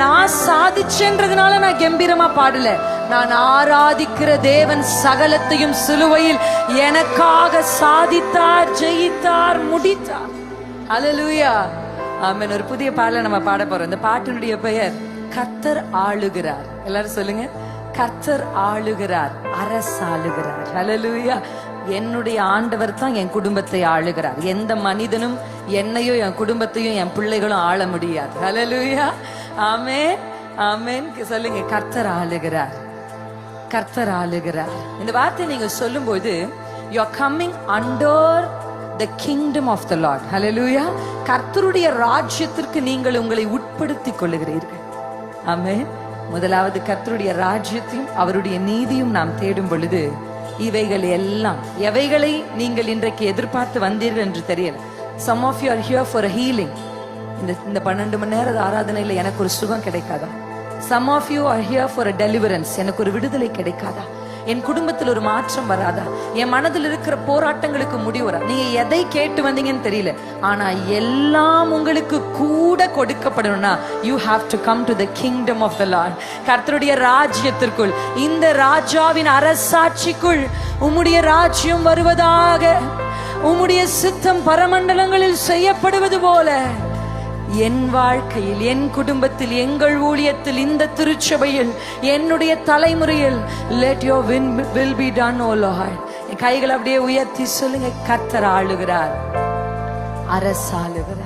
நான் சாதிச்சேன்றதுனால நான் கம்பீரமா பாடல. நான் ஆராதிக்கிற தேவன் சகலத்தையும் சிலுவையில் எனக்காக சாதித்தார், ஜெயித்தார், முடித்தார். ஹல்லேலூயா, ஆமென். ஒரு புதிய பாடலை நம்ம பாட போறோம். இந்த பாட்டினுடைய பெயர் கர்த்தர் ஆளுகிறார். எல்லாரும் சொல்லுங்க, கர்த்தர் ஆளுகிறார், அரசாளுகிறார். ஹல்லேலூயா. என்னுடைய ஆண்டவர் தான் என் குடும்பத்தை ஆளுகிறார். எந்த மனிதனும் என்னையும் என் குடும்பத்தையும் என் பிள்ளைகளும் ஆள முடியாது. ஹல்லேலூயா, ஆமென், ஆமென். சொல்லுங்க, கர்த்தர் ஆளுகிறார், கர்த்தர் ஆளுகிறார். இந்த வார்த்தை நீங்க சொல்லும்போது you are coming under the kingdom of the Lord. ஹல்லேலூயா. கர்த்தருடைய ராஜ்யத்திற்கு நீங்கள் உங்களை உட்படுத்திக் கொள்ளுகிறீர்கள். ஆமென். முதலாவது கர்த்தருடைய ராஜ்யத்தையும் அவருடைய நீதியும் நாம் தேடும் பொழுது இவைகள் எல்லாம், எவைகளை நீங்கள் இன்றைக்கு எதிர்பார்த்து வந்தீர்கள் என்று தெரியல. Some of you are here for a healing. இந்த 12 மணி நேர ஆராதனையில எனக்கு ஒரு சுகம் கிடைக்காதா? Some of you are here for a deliverance. எனக்கு ஒரு விடுதலை கிடைக்காதா? என் குடும்பத்தில் ஒரு மாற்றம் வராதா? என் மனதில் இருக்கிற போராட்டங்களுக்கு முடிவு வரா? நீங்க எதை கேட்டு வந்தீங்கன்னு தெரியல, ஆனா எல்லாம் உங்களுக்கு கூட கொடுக்கப்படணும்னா you have to come to the kingdom of the Lord. கர்த்தருடைய ராஜ்யத்திற்குள், இந்த ராஜாவின் அரசாட்சிக்குள் உம்முடைய ராஜ்யம் வருவதாக, உம்முடைய சித்தம் பரமண்டலங்களில் செய்யப்படுவது போல என் வாழ்க்கையில், என் குடும்பத்தில், எங்கள் ஊழியத்தில், இந்த திருச்சபையில், என்னுடைய தலைமுறையில் let your will be done, O Lord. என் கைகளை அப்படியே உயர்த்தி சொல்லுங்க, கர்த்தர் ஆளுகிறார், அரசாளுகிறார்.